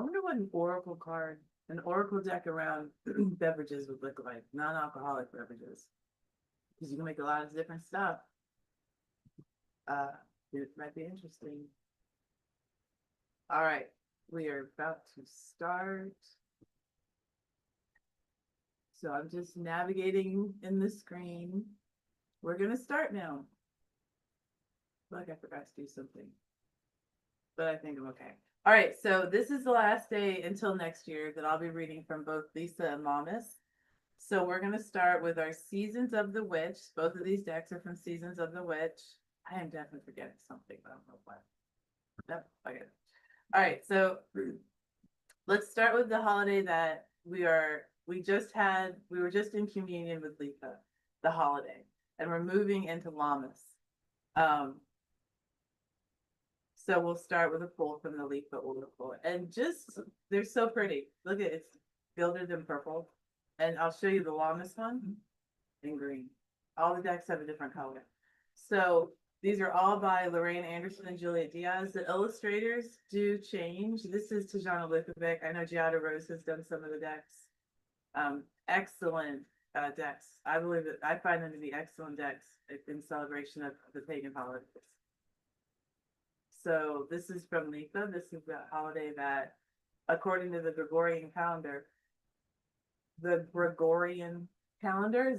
wonder what an oracle deck around beverages would look like, non-alcoholic beverages. Because you can make a lot of different stuff. It might be interesting. All right, we are about to start. So I'm just navigating in the screen. We're gonna start now. I feel like I forgot to do something, but I think I'm okay. All right, so this is the last day until next year that I'll be reading from both Lisa and Lamas. So we're going to start with our Seasons of the Witch. Both of these decks are from Seasons of the Witch. I am definitely forgetting something, but I don't know what. Nope, okay. All right, so let's start with the holiday that we were just in communion with Lisa, the holiday, and we're moving into Lammas. So we'll start with a pull from the Leaf Oracle. And just, they're so pretty. Look at it, it's gilded in purple. And I'll show you the Lammas one in green. All the decks have a different color. So these are all by Lorraine Anderson and Juliet Diaz. The illustrators do change. This is Tajana Lukovic. I know Giada Rose has done some of the decks. Excellent decks. I find them to be excellent decks in celebration of the pagan holidays. So this is from Lisa. This is the holiday that, according to the Gregorian calendar is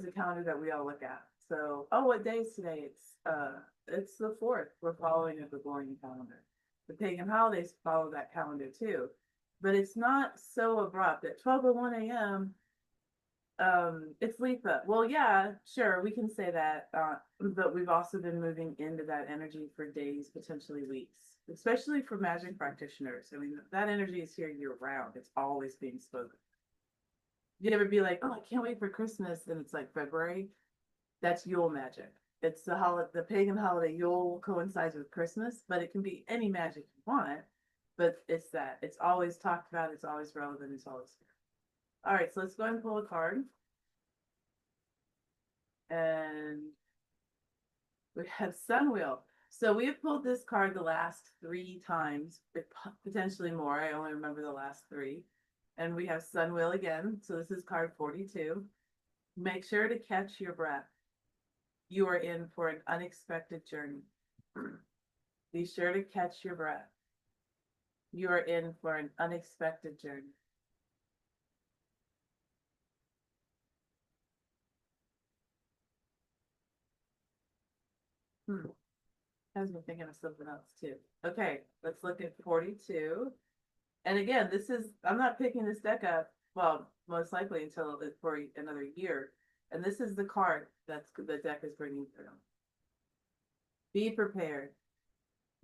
a calendar that we all look at. So, what day is today? It's the 4th. We're following a Gregorian calendar. The pagan holidays follow that calendar too, but it's not so abrupt. At 12:01 a.m., it's Lisa. Well, yeah, sure, we can say that, but we've also been moving into that energy for days, potentially weeks, especially for magic practitioners. I mean, that energy is here year round. It's always being spoken. You ever be like, oh, I can't wait for Christmas, and it's like February? That's Yule magic. It's the pagan holiday Yule coincides with Christmas, but it can be any magic you want. But it's that. It's always talked about. It's always relevant. It's always here. All right, so let's go ahead and pull a card. And we have Sunwheel. So we have pulled this card the last 3 times, potentially more. I only remember the last 3. And we have Sunwheel again. So this is card 42. Make sure to catch your breath. You are in for an unexpected journey. Be sure to catch your breath. You are in for an unexpected journey. Has me thinking of something else too. Okay, let's look at 42. And again, I'm not picking this deck up, well, most likely until for another year. And this is the card the deck is bringing through. Be prepared.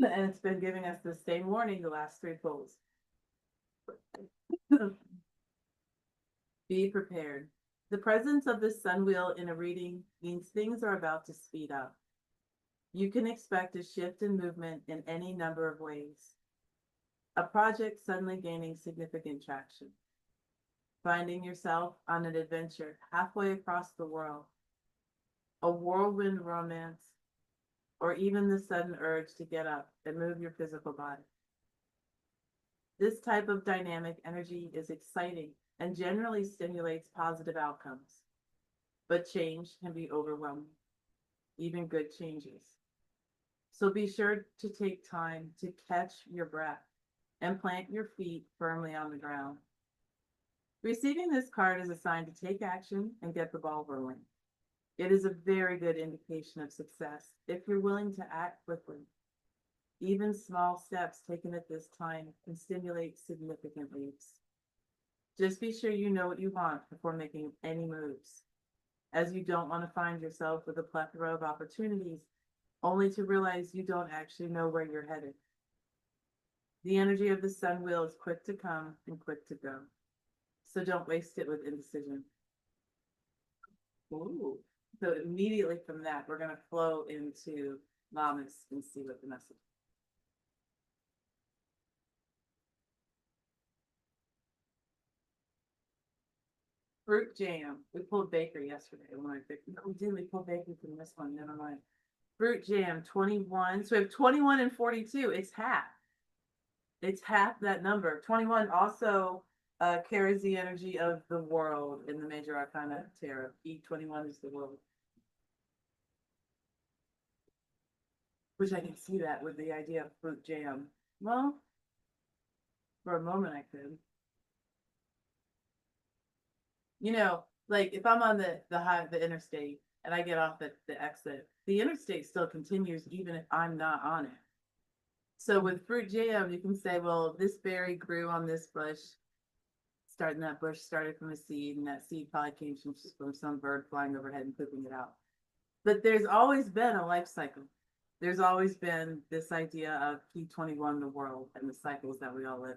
And it's been giving us the same warning the last 3 pulls. Be prepared. The presence of the sun wheel in a reading means things are about to speed up. You can expect a shift in movement in any number of ways. A project suddenly gaining significant traction. Finding yourself on an adventure halfway across the world. A whirlwind romance, or even the sudden urge to get up and move your physical body. This type of dynamic energy is exciting and generally stimulates positive outcomes. But change can be overwhelming, even good changes. So be sure to take time to catch your breath and plant your feet firmly on the ground. Receiving this card is a sign to take action and get the ball rolling. It is a very good indication of success if you're willing to act quickly. Even small steps taken at this time can stimulate significant leaps. Just be sure you know what you want before making any moves, as you don't want to find yourself with a plethora of opportunities only to realize you don't actually know where you're headed. The energy of the sun wheel is quick to come and quick to go, so don't waste it with indecision. Ooh. So immediately from that, we're going to flow into Lammas and see what the message is. Fruit jam. We pulled bakery yesterday. We pulled bakery from this one. Never mind. Fruit jam 21. So we have 21 and 42. It's half. It's half that number. 21 also carries the energy of the world in the major arcana tarot. E21 is the world. Which I can see that with the idea of fruit jam. Well, for a moment I could. You know, like if I'm on the interstate and I get off at the exit, the interstate still continues even if I'm not on it. So with fruit jam, you can say, well, this berry grew on this bush. That bush started from a seed, and that seed probably came from some bird flying overhead and pooping it out. But there's always been a life cycle. There's always been this idea of P21, the world, and the cycles that we all live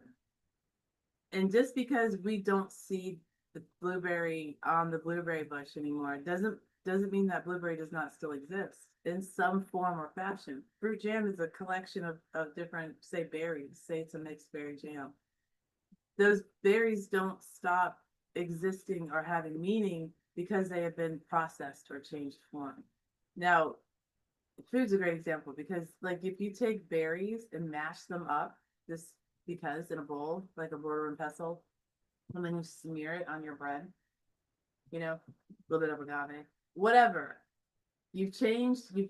in. And just because we don't see the blueberry on the blueberry bush anymore doesn't mean that blueberry does not still exist in some form or fashion. Fruit jam is a collection of different, say, berries. Say it's a mixed berry jam. Those berries don't stop existing or having meaning because they have been processed or changed form. Now, food's a great example because, like, if you take berries and mash them up, just because in a bowl, like a mortar and pestle, and then you smear it on your bread, you know, a little bit of agave, whatever. You've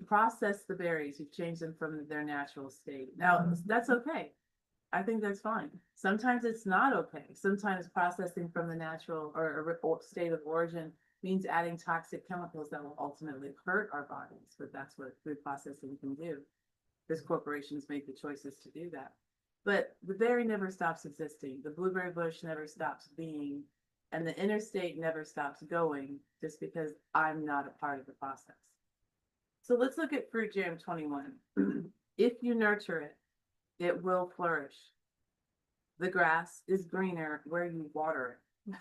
processed the berries, you've changed them from their natural state. Now, that's okay. I think that's fine. Sometimes it's not okay. Sometimes processing from the natural or state of origin means adding toxic chemicals that will ultimately hurt our bodies, but that's what food processing can do. Because corporations make the choices to do that. But the berry never stops existing. The blueberry bush never stops being, and the interstate never stops going just because I'm not a part of the process. So let's look at fruit jam 21. If you nurture it, it will flourish. The grass is greener where you water it.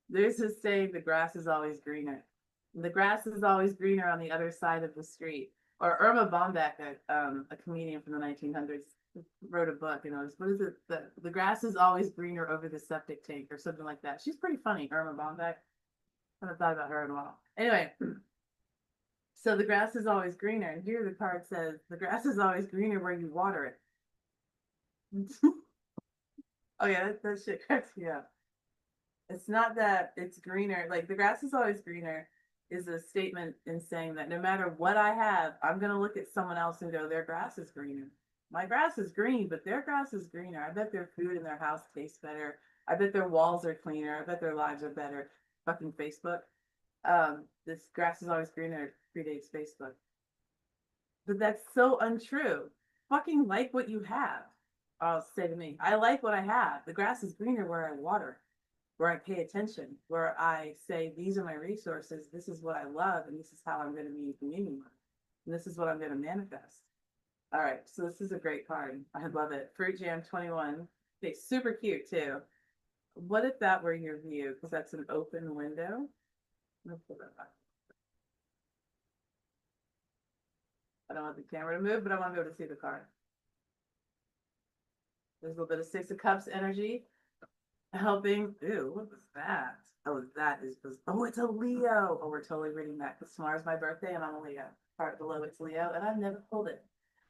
There's this saying, the grass is always greener. The grass is always greener on the other side of the street. Or Irma Bombeck, a comedian from the 1900s, wrote a book, and it was, what is it? The grass is always greener over the septic tank or something like that. She's pretty funny, Irma Bombeck. I haven't thought about her in a while. Anyway, so the grass is always greener. And here the card says, the grass is always greener where you water it. Oh yeah, that shit cracks me up. It's not that it's greener, like the grass is always greener is a statement in saying that no matter what I have, I'm going to look at someone else and go, their grass is greener. My grass is green, but their grass is greener. I bet their food in their house tastes better. I bet their walls are cleaner. I bet their lives are better. Fucking Facebook. This grass is always greener predates Facebook. But that's so untrue. Fucking like what you have. I'll say to me, I like what I have. The grass is greener where I water, where I pay attention, where I say, these are my resources. This is what I love. And this is how I'm going to be in communion with. And this is what I'm going to manifest. All right. So this is a great card. I love it. Fruit Jam 21. It's super cute too. What if that were your view? Because that's an open window. Let's pull that back. I don't want the camera to move, but I want to be able to see the card. There's a little bit of Six of Cups energy helping. Ew, what was that? Oh, oh, it's a Leo. Oh, we're totally reading that because tomorrow's my birthday and I'm a Leo. Part below it's Leo, and I've never pulled it.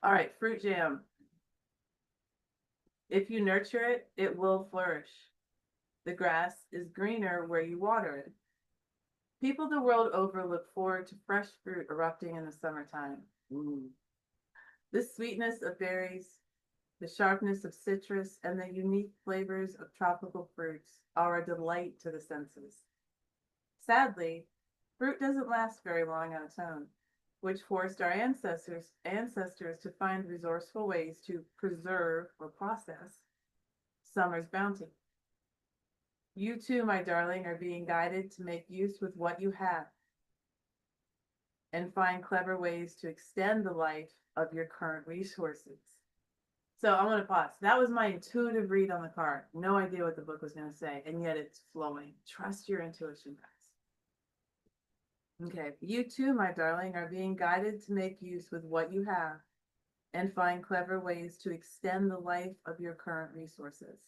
All right, fruit jam. If you nurture it, it will flourish. The grass is greener where you water it. People the world over look forward to fresh fruit erupting in the summertime. The sweetness of berries, the sharpness of citrus, and the unique flavors of tropical fruits are a delight to the senses. Sadly, fruit doesn't last very long on its own, which forced our ancestors to find resourceful ways to preserve or process summer's bounty. You too, my darling, are being guided to make use with what you have and find clever ways to extend the life of your current resources. So I want to pause. That was my intuitive read on the card. No idea what the book was going to say, and yet it's flowing. Trust your intuition, guys. Okay, you too, my darling, are being guided to make use with what you have and find clever ways to extend the life of your current resources.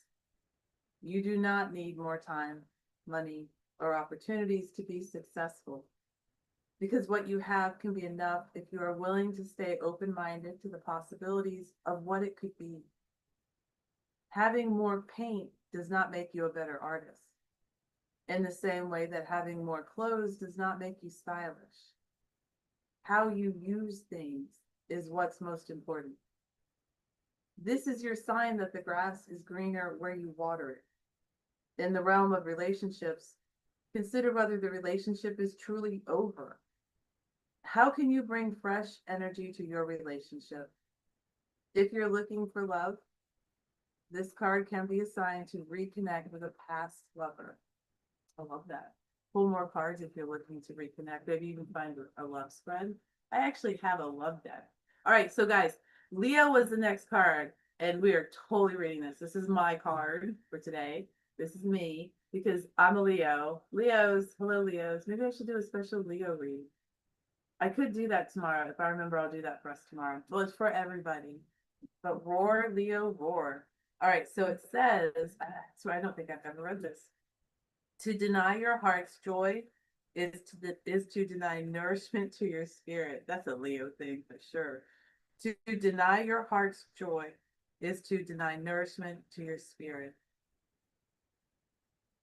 You do not need more time, money, or opportunities to be successful because what you have can be enough if you are willing to stay open-minded to the possibilities of what it could be. Having more paint does not make you a better artist, in the same way that having more clothes does not make you stylish. How you use things is what's most important. This is your sign that the grass is greener where you water it. In the realm of relationships, consider whether the relationship is truly over. How can you bring fresh energy to your relationship? If you're looking for love, this card can be assigned to reconnect with a past lover. I love that. Pull more cards if you're looking to reconnect. Maybe you can find a love spread. I actually have a love deck. All right, so guys, Leo was the next card, and we are totally reading this. This is my card for today. This is me, because I'm a Leo. Leos, hello Leos. Maybe I should do a special Leo read. I could do that tomorrow. If I remember, I'll do that for us tomorrow. Well, it's for everybody. But roar, Leo, roar. All right, so it says, so I don't think I've ever read this. To deny your heart's joy is to deny nourishment to your spirit. That's a Leo thing for sure. To deny your heart's joy is to deny nourishment to your spirit.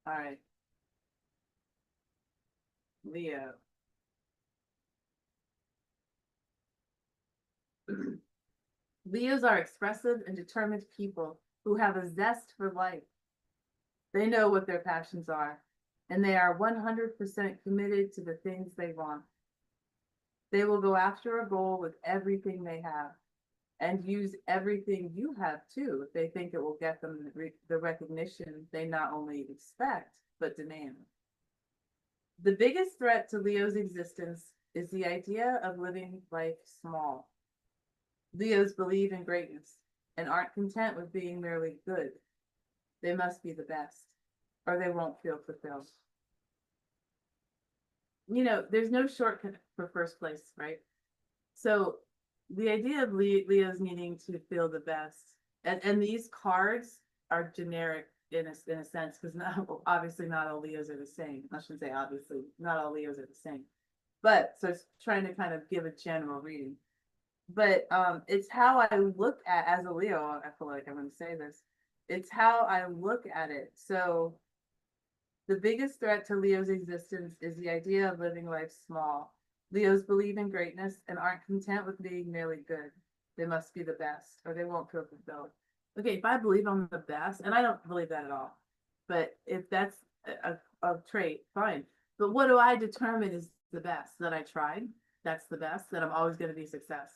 All right. Leo. Leos are expressive and determined people who have a zest for life. They know what their passions are, and they are 100% committed to the things they want. They will go after a goal with everything they have, and use everything you have too if they think it will get them the recognition they not only expect, but demand. The biggest threat to Leo's existence is the idea of living life small. Leos believe in greatness and aren't content with being merely good. They must be the best, or they won't feel fulfilled. You know, there's no shortcut for first place, right? So the idea of Leo's needing to feel the best, and these cards are generic in a sense, because not obviously not all Leos are the same. I shouldn't say obviously, not all Leos are the same. But so it's trying to kind of give a general reading. But it's how I look at as a Leo. I feel like I'm going to say this. It's how I look at it. So the biggest threat to Leo's existence is the idea of living life small. Leos believe in greatness and aren't content with being merely good. They must be the best, or they won't feel fulfilled. Okay, if I believe I'm the best, and I don't believe that at all, but if that's a trait, fine. But what do I determine is the best? That I tried, that's the best, that I'm always going to be success.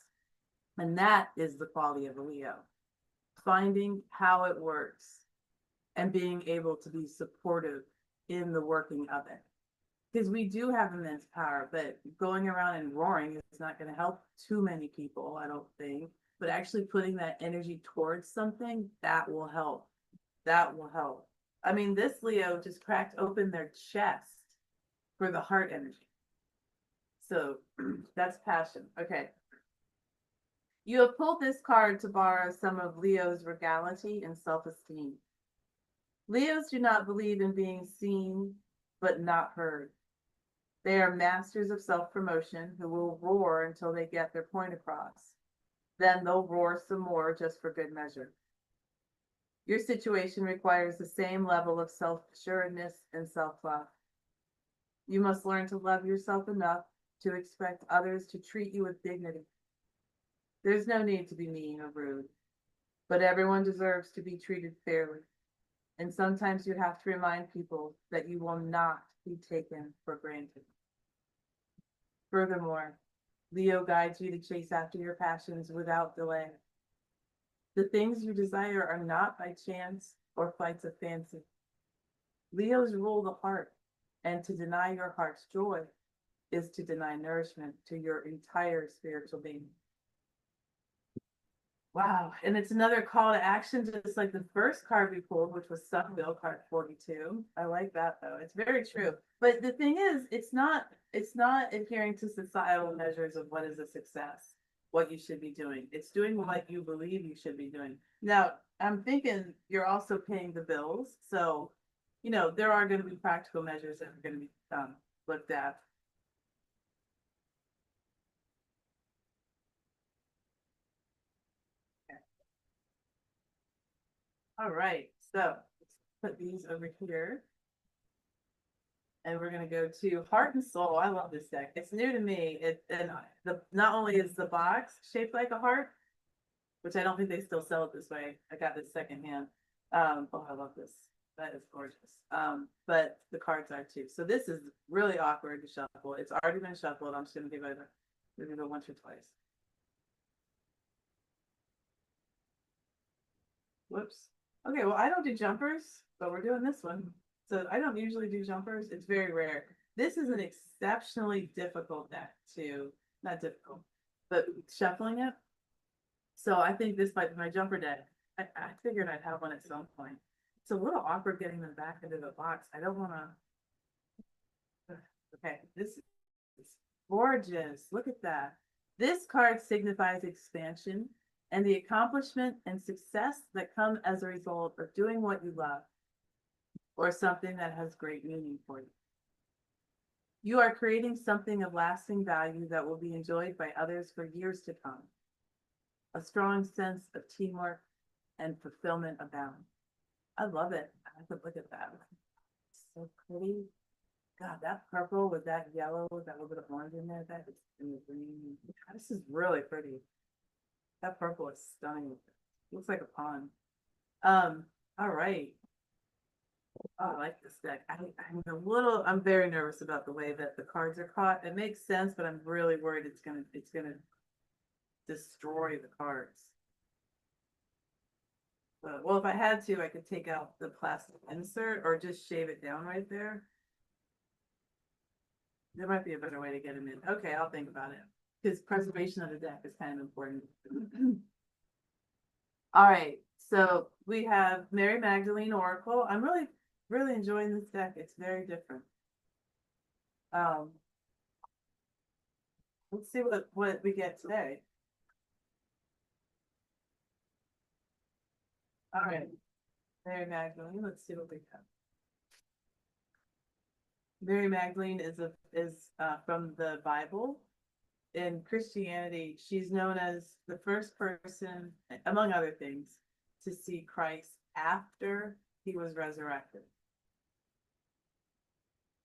And that is the quality of a Leo. Finding how it works and being able to be supportive in the working of it. Because we do have immense power, but going around and roaring is not going to help too many people, I don't think. But actually putting that energy towards something, that will help. That will help. I mean, this Leo just cracked open their chest for the heart energy. So that's passion. Okay. You have pulled this card to borrow some of Leo's regality and self-esteem. Leos do not believe in being seen, but not heard. They are masters of self-promotion who will roar until they get their point across. Then they'll roar some more just for good measure. Your situation requires the same level of self-assuredness and self-love. You must learn to love yourself enough to expect others to treat you with dignity. There's no need to be mean or rude, but everyone deserves to be treated fairly. And sometimes you have to remind people that you will not be taken for granted. Furthermore, Leo guides you to chase after your passions without delay. The things you desire are not by chance or flights of fancy. Leos rule the heart, and to deny your heart's joy is to deny nourishment to your entire spiritual being. Wow. And it's another call to action, just like the first card we pulled, which was Suckville, card 42. I like that though. It's very true. But the thing is, it's not adhering to societal measures of what is a success, what you should be doing. It's doing what you believe you should be doing. Now, I'm thinking you're also paying the bills. So, you know, there are going to be practical measures that are going to be looked at. All right, so let's put these over here. And we're gonna go to Heart and Soul. I love this deck. It's new to me. Not only is the box shaped like a heart, which I don't think they still sell it this way. I got this secondhand. Oh, I love this. That is gorgeous. But the cards are too. So this is really awkward to shuffle. It's already been shuffled. I'm just gonna give it we're gonna go once or twice. Whoops. Okay, well, I don't do jumpers, but we're doing this one. So I don't usually do jumpers. It's very rare. This is an exceptionally difficult deck to, not difficult, but shuffling it. So I think this might be my jumper deck. I figured I'd have one at some point. It's a little awkward getting them back into the box. I don't want to. Okay, this is gorgeous. Look at that. This card signifies expansion and the accomplishment and success that come as a result of doing what you love or something that has great meaning for you. You are creating something of lasting value that will be enjoyed by others for years to come. A strong sense of teamwork and fulfillment abound. I love it. I could look at that. So pretty. God, that purple with that yellow with that little bit of orange in there, that is in the green. This is really pretty. That purple is stunning. Looks like a pond. All right. Oh, I like this deck. I'm very nervous about the way that the cards are caught. It makes sense, but I'm really worried it's gonna destroy the cards. Well, if I had to, I could take out the plastic insert or just shave it down right there. There might be a better way to get them in. Okay, I'll think about it. Because preservation of the deck is kind of important. All right, so we have Mary Magdalene Oracle. I'm really enjoying this deck. It's very different. Let's see what we get today. All right, Mary Magdalene. Let's see what we have. Mary Magdalene is from the Bible. In Christianity, she's known as the first person, among other things, to see Christ after he was resurrected.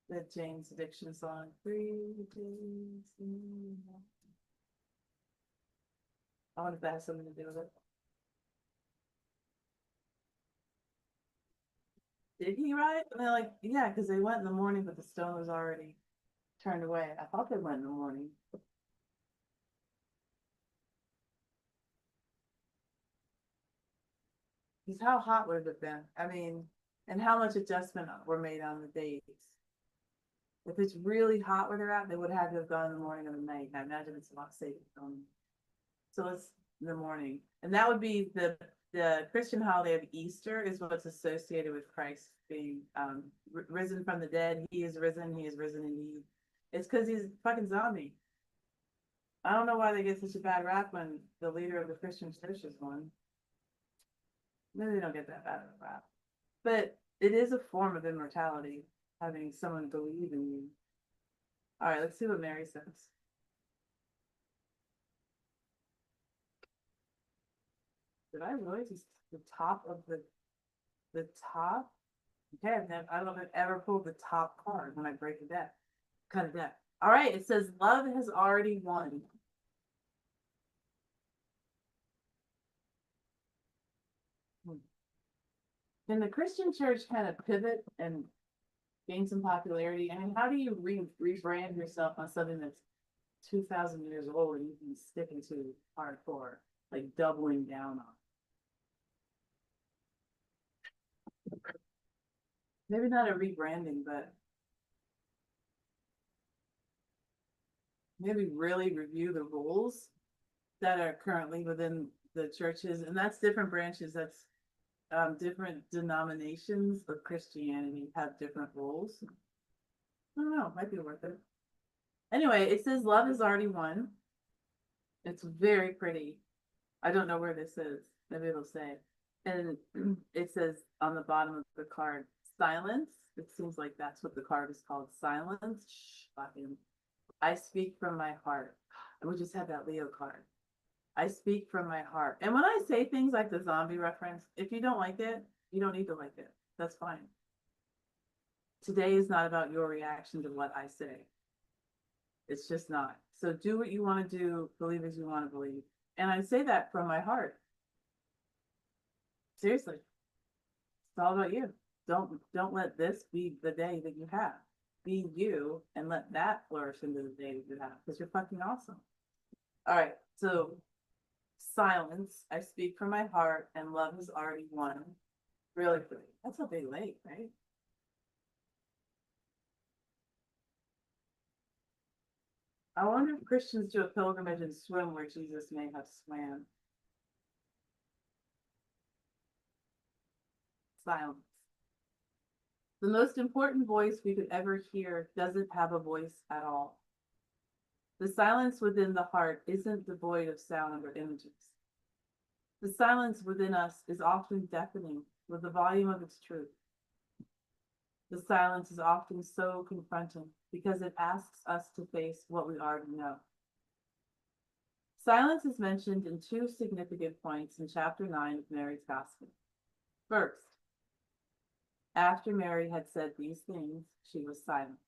The James Addiction song, 3 days. I wonder if that has something to do with it. Did he write? And they're like, yeah, because they went in the morning, but the stone was already turned away. I thought they went in the morning. Because how hot would it have been? I mean, and how much adjustment were made on the dates? If it's really hot where they're at, they would have had to have gone in the morning or the night. I imagine it's a lot safer. So it's in the morning. And that would be the Christian holiday of Easter is what's associated with Christ being risen from the dead. He is risen indeed. It's because he's a fucking zombie. I don't know why they get such a bad rap when the leader of the Christian church is one. Maybe they don't get that bad of a rap. But it is a form of immortality, having someone believe in you. All right, let's see what Mary says. Did I really just the top of the top? Okay, I don't know if I've ever pulled the top card when I break a deck. Cut a deck. All right, it says love has already won. Can the Christian church kind of pivot and gain some popularity? I mean, how do you rebrand yourself on something that's 2,000 years old and you can stick into hardcore, like doubling down on? Maybe not a rebranding, but maybe really review the rules that are currently within the churches, and that's different branches. That's different denominations of Christianity have different rules. I don't know, might be worth it. Anyway, it says love has already won. It's very pretty. I don't know where this is. Maybe it'll say. And it says on the bottom of the card, silence. It seems like that's what the card is called. Silence. Shh, I speak from my heart. And we just had that Leo card. I speak from my heart. And when I say things like the zombie reference, if you don't like it, you don't need to like it. That's fine. Today is not about your reaction to what I say. It's just not. So do what you want to do, believe as you want to believe. And I say that from my heart. Seriously. It's all about you. Don't let this be the day that you have. Be you and let that flourish into the day that you have, because you're fucking awesome. All right, so silence. I speak from my heart, and love has already won. Really pretty. That's a big lake, right? I wonder if Christians do a pilgrimage and swim where Jesus may have swam. Silence. The most important voice we could ever hear doesn't have a voice at all. The silence within the heart isn't devoid of sound or images. The silence within us is often deafening with the volume of its truth. The silence is often so confronting because it asks us to face what we already know. Silence is mentioned in two significant points in chapter 9 of Mary's Gospel. First, after Mary had said these things, she was silent,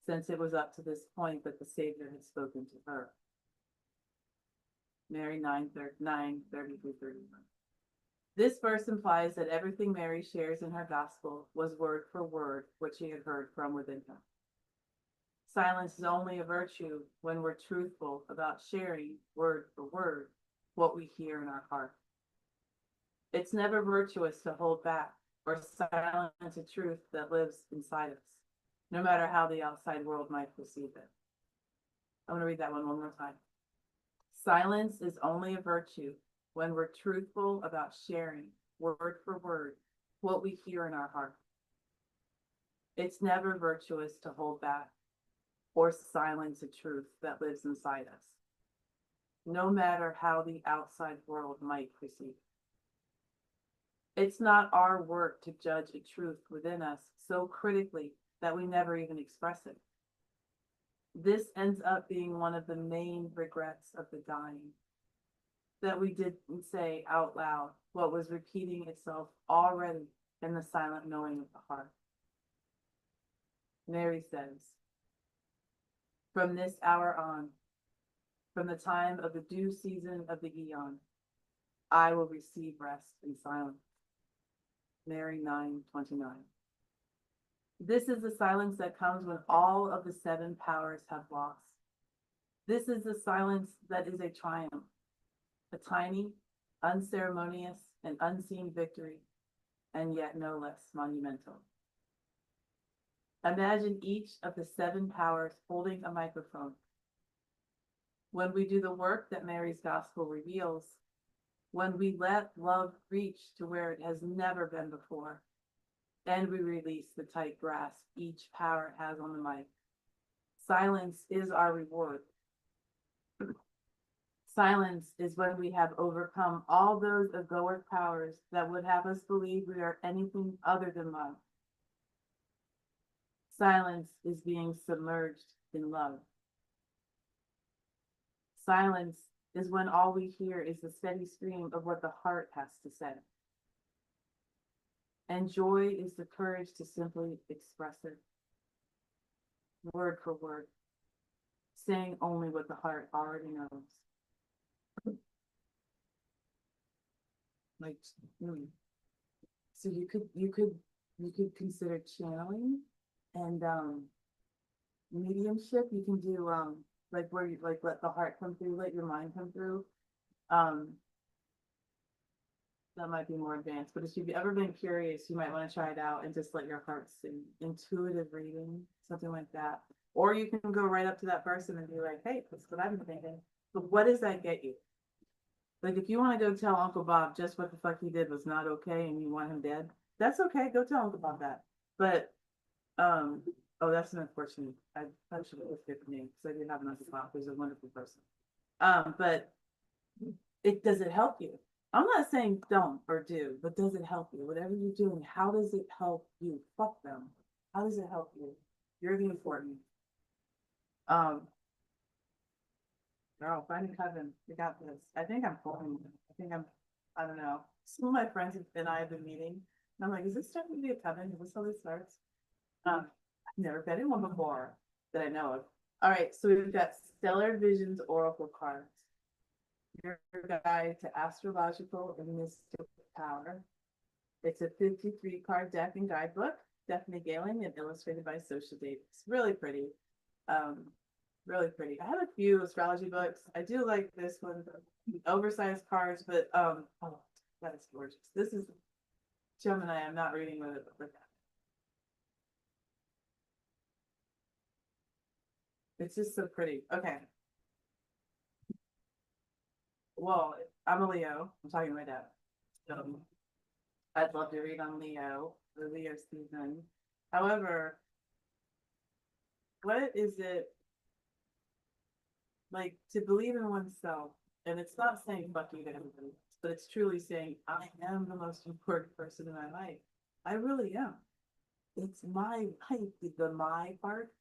since it was up to this point that the Savior had spoken to her. Mary 9:30-31. This verse implies that everything Mary shares in her gospel was word for word what she had heard from within her. Silence is only a virtue when we're truthful about sharing word for word what we hear in our heart. It's never virtuous to hold back or silence a truth that lives inside us, no matter how the outside world might perceive it. I'm going to read that one more time. Silence is only a virtue when we're truthful about sharing, word for word, what we hear in our heart. It's never virtuous to hold back or silence a truth that lives inside us, no matter how the outside world might perceive it. It's not our work to judge a truth within us so critically that we never even express it. This ends up being one of the main regrets of the dying, that we didn't say out loud what was repeating itself already in the silent knowing of the heart. Mary says, from this hour on, from the time of the due season of the eon, I will receive rest in silence. Mary 9:29. This is the silence that comes when all of the seven powers have lost. This is the silence that is a triumph, a tiny, unceremonious, and unseen victory, and yet no less monumental. Imagine each of the seven powers holding a microphone. When we do the work that Mary's gospel reveals, when we let love reach to where it has never been before, and we release the tight grasp each power has on the mic, silence is our reward. Silence is when we have overcome all those egoic powers that would have us believe we are anything other than love. Silence is being submerged in love. Silence is when all we hear is the steady stream of what the heart has to say. And joy is the courage to simply express it, word for word, saying only what the heart already knows. Like, so you could consider channeling and mediumship. You can do like where you like let the heart come through, let your mind come through. That might be more advanced, but if you've ever been curious, you might want to try it out and just let your heart sing. Intuitive reading, something like that. Or you can go right up to that person and be like, hey, that's what I've been thinking. But what does that get you? Like, if you want to go tell Uncle Bob just what the fuck he did was not okay and you want him dead, that's okay. Go tell Uncle Bob that. But, oh, that's an unfortunate. I should have looked at the name because I did have an Uncle Bob who's a wonderful person. But does it help you? I'm not saying don't or do, but does it help you? Whatever you're doing, how does it help you? Fuck them. How does it help you? You're the important. Girl, finding coven. We got this. I think I'm pulling. I don't know. Some of my friends and I have been meeting. And I'm like, is this starting to be a coven? Is this how this starts? I've never been in one before that I know of. All right, so we've got Stellar Visions Oracle cards. Your guide to astrological and mystical power. It's a 53 card deck and guidebook, Stephanie Galen, and illustrated by Social Davis. Really pretty. Um, really pretty. I have a few astrology books. I do like this one, oversized cards, but oh, that is gorgeous. This is Gemini. I'm not reading with it, but it's just so pretty. Okay. Well, I'm a Leo. I'm talking to my dad. I'd love to read on Leo, the Leo season. However, what is it like to believe in oneself? And it's not saying fuck you to everybody, but it's truly saying I am the most important person in my life. I really am. It's my life. The my part.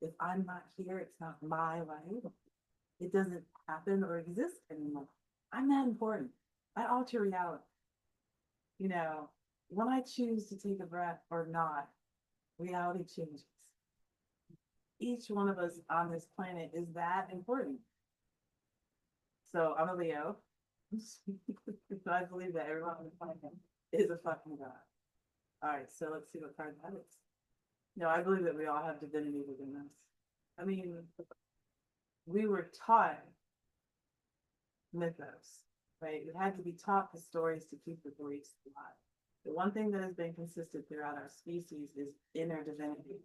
If I'm not here, it's not my life. It doesn't happen or exist anymore. I'm that important. I alter reality. You know, when I choose to take a breath or not, reality changes. Each one of us on this planet is that important. So I'm a Leo. So I believe that everyone on the planet is a fucking god. All right, so let's see what card that is. No, I believe that we all have divinity within us. I mean, we were taught mythos, right? We had to be taught the stories to keep the beliefs alive. The one thing that has been consistent throughout our species is inner divinity,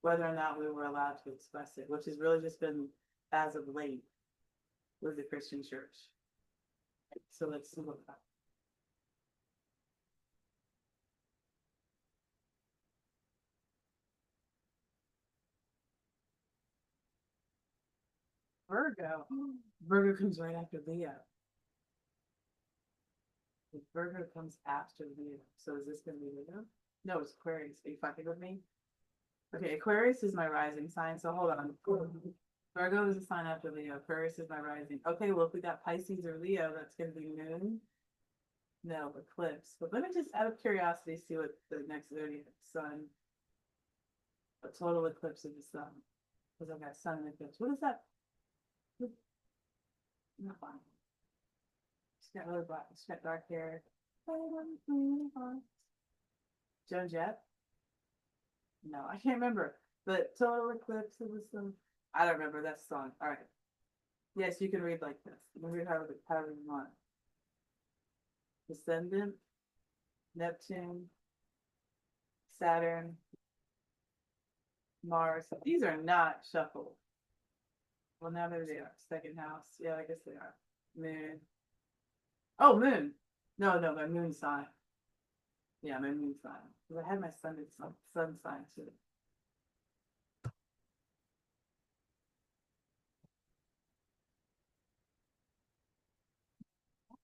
whether or not we were allowed to express it, which has really just been as of late with the Christian church. So let's see what that. Virgo. Virgo comes right after Leo. Virgo comes after Leo. So is this going to be Leo? No, it's Aquarius. Are you fucking with me? Okay, Aquarius is my rising sign. So hold on. Virgo is a sign after Leo. Aquarius is my rising. Okay, well, if we got Pisces or Leo, that's going to be Moon. No, eclipse. But let me just, out of curiosity, see what the next zodiac sun, a total eclipse of the sun. Because I've got sun and eclipse. What is that? Not fine. She's got really black. She's got dark hair. Joan Jett? No, I can't remember. But total eclipse of the sun. I don't remember that song. All right. Yes, you can read like this. You can read however you want. Descendant, Neptune, Saturn, Mars. These are not shuffled. Well, now maybe they are. Second house. Yeah, I guess they are. Moon. Oh, moon. No, my moon sign. Yeah, my moon sign. Because I had my sun sign too.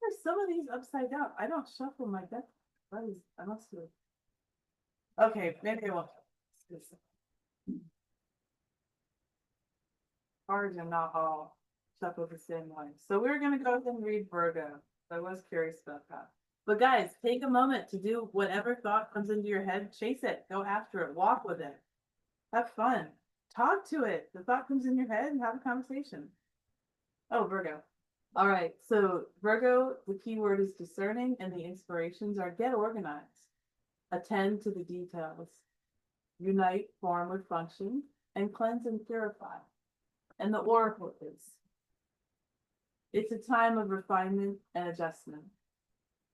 There's some of these upside down. I don't shuffle my deck. I must have. Okay, maybe I won't. Cards are not all shuffled the same way. So we're gonna go ahead and read Virgo. I was curious about that. But guys, take a moment to do whatever thought comes into your head. Chase it. Go after it. Walk with it. Have fun. Talk to it. The thought comes in your head and have a conversation. Oh, Virgo. All right. So Virgo, the key word is discerning, and the inspirations are get organized, attend to the details, unite form with function, and cleanse and purify. And the oracle is it's a time of refinement and adjustment,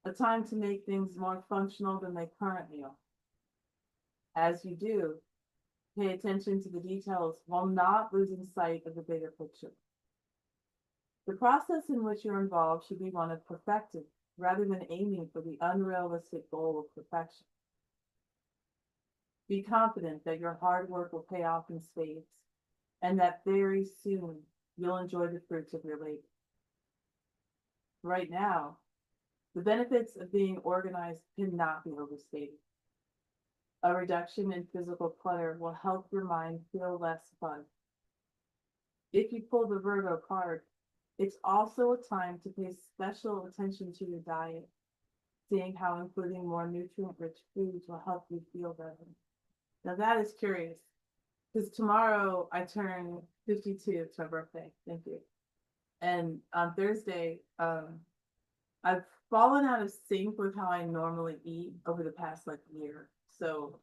a time to make things more functional than they currently are. As you do, pay attention to the details while not losing sight of the bigger picture. The process in which you're involved should be one of perfecting rather than aiming for the unrealistic goal of perfection. Be confident that your hard work will pay off in spades and that very soon you'll enjoy the fruits of your labor. Right now, the benefits of being organized cannot be overstated. A reduction in physical clutter will help your mind feel less fun. If you pull the Virgo card, It's also a time to pay special attention to your diet, seeing how including more nutrient-rich foods will help you feel better. Now that is curious, because tomorrow I turn 52. It's my birthday. Thank you. And on Thursday, I've fallen out of sync with how I normally eat over the past like year. So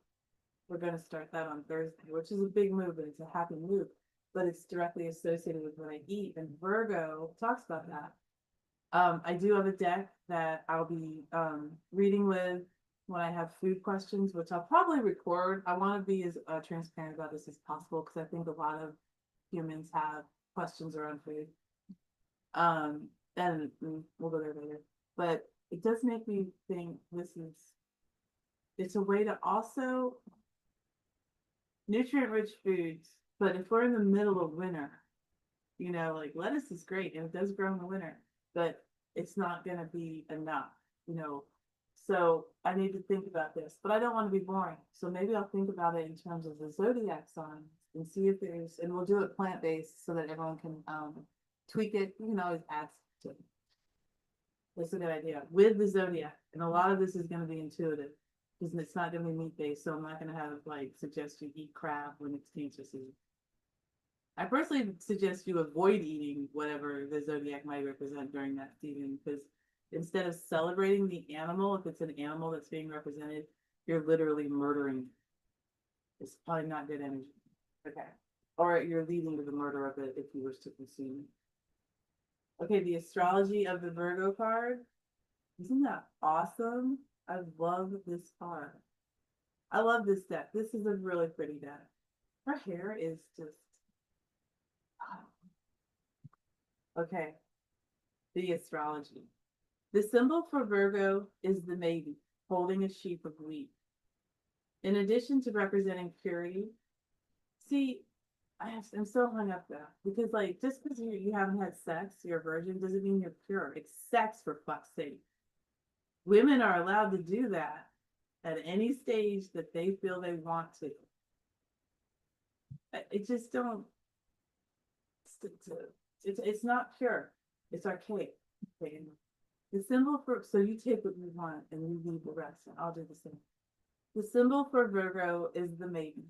we're going to start that on Thursday, which is a big move, and it's a happy move, but it's directly associated with what I eat. And Virgo talks about that. I do have a deck that I'll be reading with when I have food questions, which I'll probably record. I want to be as transparent about this as possible because I think a lot of humans have questions around food. And we'll go there later. But it does make me think it's a way to also nutrient-rich foods. But if we're in the middle of winter, like lettuce is great and it does grow in the winter, but it's not going to be enough, So I need to think about this, but I don't want to be boring. So maybe I'll think about it in terms of the zodiac signs and see if and we'll do it plant-based so that everyone can tweak it. You can always add to it. That's a good idea with the zodiac. And a lot of this is going to be intuitive because it's not going to be meat-based. So I'm not going to have suggest you eat crab when it's cancer season. I personally suggest you avoid eating whatever the zodiac might represent during that season, because instead of celebrating the animal, if it's an animal that's being represented, you're literally murdering. It's probably not good energy. Okay. Or you're leading to the murder of it if you wish to consume it. Okay, the astrology of the Virgo card. Isn't that awesome? I love this card. I love this deck. This is a really pretty deck. Her hair is just... Okay, the astrology. The symbol for Virgo is the maiden holding a sheaf of wheat. In addition to representing purity, see, I'm so hung up though, because just because you haven't had sex, you're a virgin, doesn't mean you're pure. It's sex, for fuck's sake. Women are allowed to do that at any stage that they feel they want to. It just don't. It's not pure. It's archaic. Okay. The symbol for, so you take what you want and you leave the rest, and I'll do the same. The symbol for Virgo is the maiden,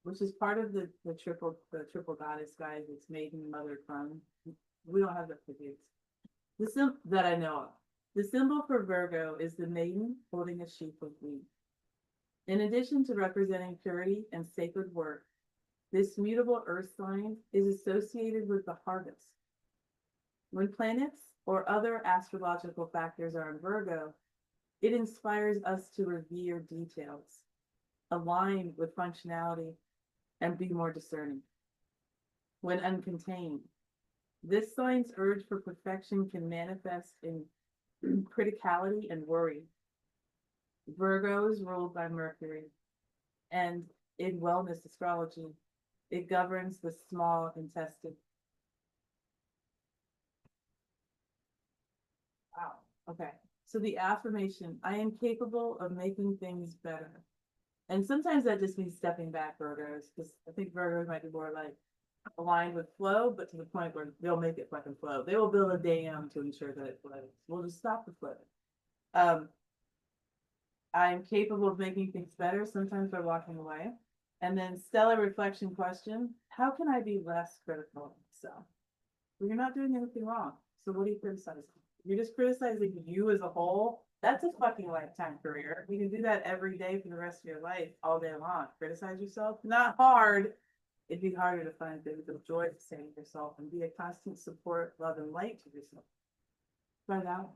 which is part of the triple goddess, guys. It's maiden, mother, crone. We don't have that for kids. That I know of. The symbol for Virgo is the maiden holding a sheaf of wheat. In addition to representing purity and sacred work, this mutable earth sign is associated with the harvest. When planets or other astrological factors are in Virgo, it inspires us to revere details, align with functionality, and be more discerning. When uncontained, this sign's urge for perfection can manifest in criticality and worry. Virgo is ruled by Mercury, and in wellness astrology, it governs the small intestine. Wow. Okay. So the affirmation, I am capable of making things better. And sometimes that just means stepping back, Virgos, because I think Virgos might be more aligned with flow, but to the point where they'll make it fucking flow. They will build a dam to ensure that it flows. We'll just stop the flow. I'm capable of making things better, sometimes by walking away. And then stellar reflection question, how can I be less critical of myself? Well, you're not doing anything wrong. So what are you criticizing? You're just criticizing you as a whole. That's a fucking lifetime career. You can do that every day for the rest of your life, all day long. Criticize yourself? Not hard. It'd be harder to find the joy of saying yourself and be a constant support, love, and light to yourself. Try it out.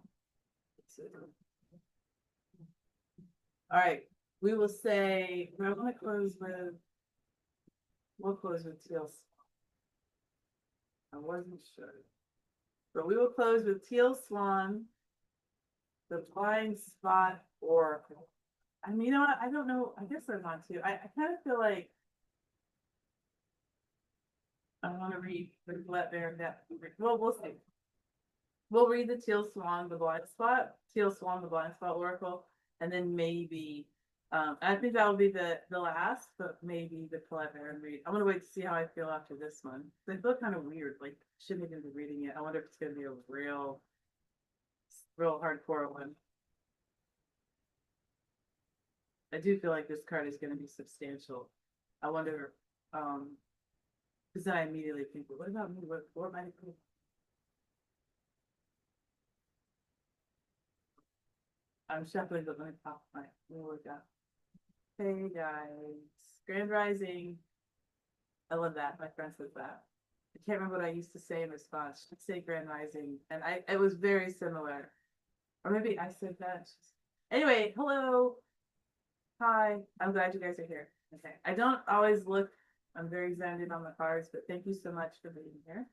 All right. We will say, we're going to close with, we'll close with Teal. I wasn't sure. But we will close with Teal Swan, the Blind Spot Oracle. I mean, you know what? I don't know. I guess I want to. I kind of feel like I want to read the Well, we'll see. We'll read the Teal Swan, the Blind Spot, Teal Swan, the Blind Spot Oracle, and then maybe I think that will be the last, but maybe the clever and read. I'm gonna wait to see how I feel after this one. I feel kind of weird, like shouldn't even be reading it. I wonder if it's gonna be a real hardcore one. I do feel like this card is gonna be substantial. I wonder, because then I immediately think, well, what about me? What might it be? I'm shuffling, but let me pop my look up. Hey guys, Grand Rising. I love that. My friend says that. I can't remember what I used to say in response. She'd say Grand Rising, and it was very similar. Or maybe I said that. Anyway, hello. Hi. I'm glad you guys are here. Okay. I don't always look, I'm very zoned in on the cards, but thank you so much for being here.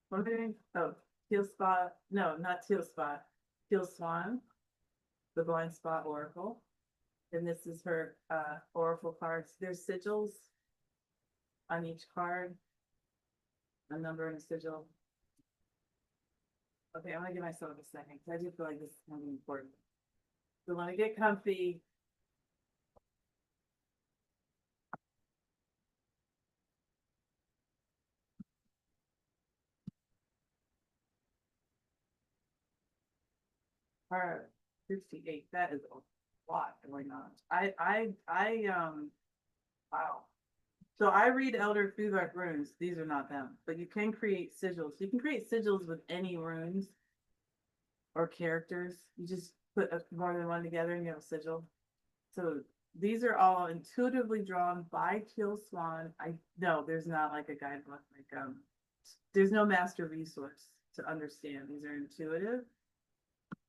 What am I doing? Oh, Teal Spot. No, not Teal Spot. Teal Swan, the Blind Spot Oracle. And this is her oracle cards. There's sigils on each card, a number and a sigil. Okay, I'm gonna give myself a second because I do feel like this is kind of important. So when I get comfy, part 68, that is a lot going on. Wow. So I read Elder Futhark runes. These are not them, but you can create sigils. You can create sigils with any runes or characters. You just put more than one together and you have a sigil. So these are all intuitively drawn by Teal Swan. I know there's not like a guidebook, like there's no master resource to understand. These are intuitive.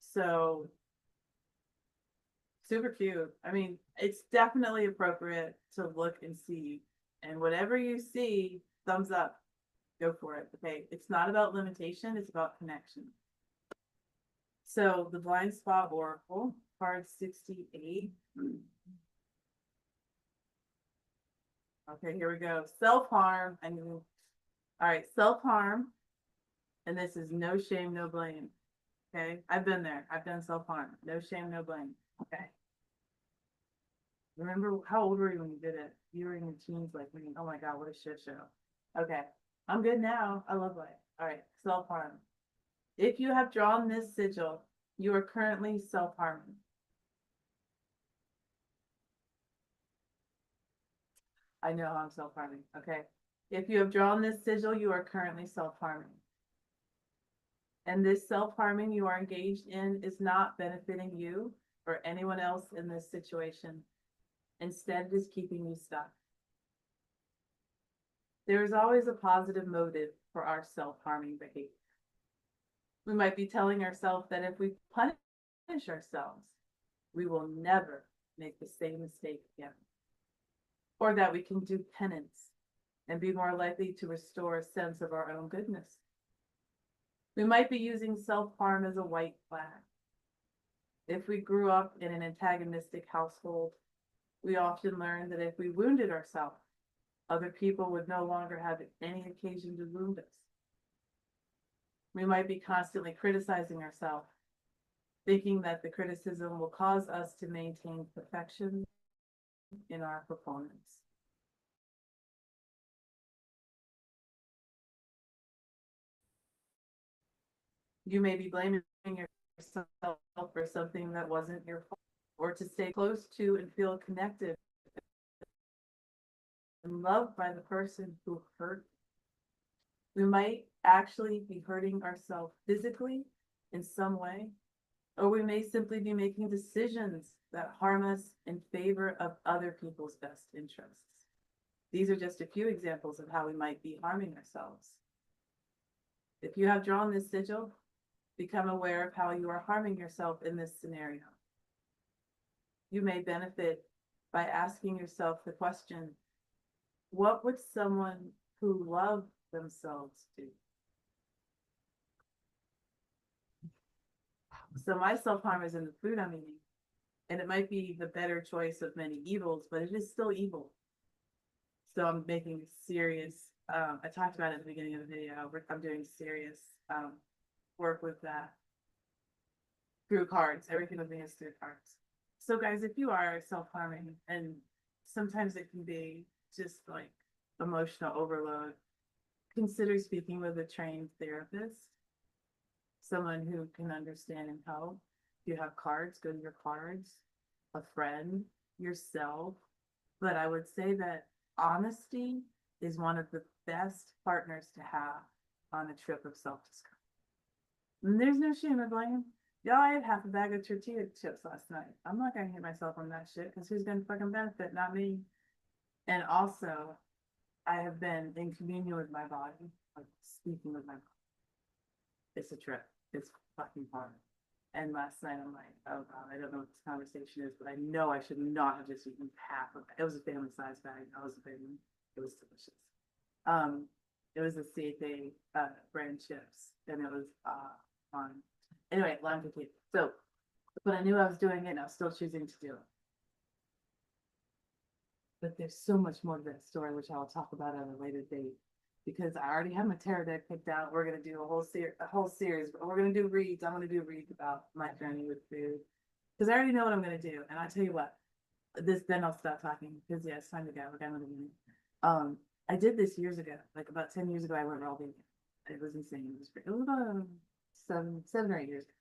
So super cute. I mean, it's definitely appropriate to look and see. And whatever you see, thumbs up. Go for it. Okay. It's not about limitation, it's about connection. So the Blind Spot Oracle, card 68. Okay, here we go. Self-harm. I mean, all right, self-harm. And this is no shame, no blame. Okay, I've been there. I've done self-harm. No shame, no blame. Okay. Remember, how old were you when you did it? You were in your teens like me. Oh my God, what a shit show. Okay, I'm good now. I love life. All right, self-harm. If you have drawn this sigil, you are currently self-harming. I know I'm self-harming. Okay. If you have drawn this sigil, you are currently self-harming. And this self-harming you are engaged in is not benefiting you or anyone else in this situation. Instead, it is keeping you stuck. There is always a positive motive for our self-harming behavior. We might be telling ourselves that if we punish ourselves, we will never make the same mistake again. Or that we can do penance and be more likely to restore a sense of our own goodness. We might be using self-harm as a white flag. If we grew up in an antagonistic household, we often learn that if we wounded ourselves, other people would no longer have any occasion to wound us. We might be constantly criticizing ourselves, thinking that the criticism will cause us to maintain perfection in our performance. You may be blaming yourself for something that wasn't your fault, or to stay close to and feel connected and loved by the person who hurt. We might actually be hurting ourselves physically in some way, or we may simply be making decisions that harm us in favor of other people's best interests. These are just a few examples of how we might be harming ourselves. If you have drawn this sigil, become aware of how you are harming yourself in this scenario. You may benefit by asking yourself the question, what would someone who loved themselves do? So my self-harm is in the food I'm eating, and it might be the better choice of many evils, but it is still evil. So I'm making serious, I talked about it at the beginning of the video, I'm doing serious work with that through cards. Everything with me is through cards. So guys, if you are self-harming, and sometimes it can be just like emotional overload, consider speaking with a trained therapist, someone who can understand and help. If you have cards, go to your cards, a friend, yourself. But I would say that honesty is one of the best partners to have on a trip of self-discovery. And there's no shame or blame. Y'all, I had half a bag of tortilla chips last night. I'm not gonna hit myself on that shit because who's gonna fucking benefit? Not me. And also, I have been in communion with my body, like speaking with my body. It's a trip. It's fucking hard. And last night I'm like, oh God, I don't know what this conversation is, but I know I should not have just eaten half of it. It was a family size bag. I was a family. It was delicious. It was a CFA brand chips, and it was on. Anyway, lime tortilla. So, but I knew I was doing it, and I was still choosing to do it. But there's so much more to that story, which I'll talk about at a later date, because I already have my tarot deck picked out. We're gonna do a whole series, but we're gonna do reads. I'm gonna do reads about my journey with food, because I already know what I'm gonna do. And I'll tell you what, then I'll stop talking, because yeah, it's time to go. We're done with it. I did this years ago, like about 10 years ago. I went raw vegan. It was insane. It was about 7 or 8 years ago.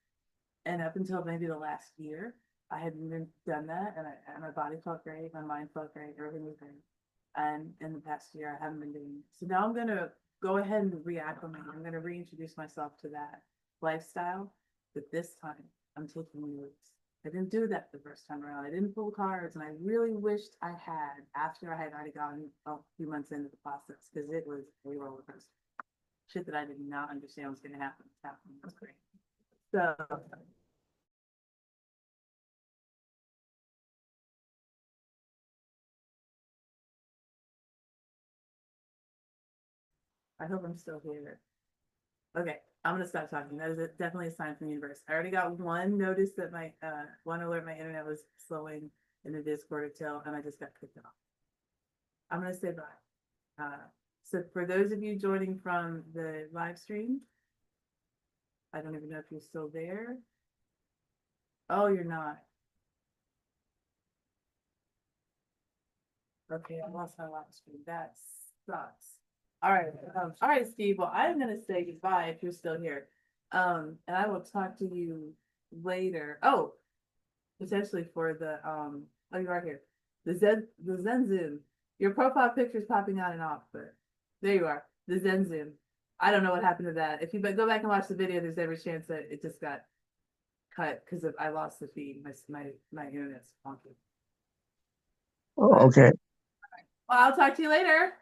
And up until maybe the last year, I hadn't done that, and my body felt great, my mind felt great, everything was great. And in the past year, I haven't been doing it. So now I'm gonna go ahead and reacclimate. I'm gonna reintroduce myself to that lifestyle, but this time I'm taking notes. I didn't do that the first time around. I didn't pull cards, and I really wished I had after I had already gotten a few months into the process, because it was a roller coaster. Shit that I did not understand was gonna happen. It's happening. It was great. So I hope I'm still here. Okay, I'm gonna stop talking. That is definitely a sign from the universe. I already got one notice that my one alert my internet was slowing in the Discord until, and I just got kicked off. I'm gonna say bye. So for those of you joining from the live stream, I don't even know if you're still there. Oh, you're not. Okay, I lost my live stream. That sucks. All right, Steve. Well, I'm gonna say goodbye if you're still here. And I will talk to you later. Oh, potentially for the oh, you are here. The Zen Zoom. Your profile picture is popping on and off, but there you are. The Zen Zoom. I don't know what happened to that. If you go back and watch the video, there's every chance that it just got cut because I lost the feed. My internet's funky. Oh, okay. Well, I'll talk to you later.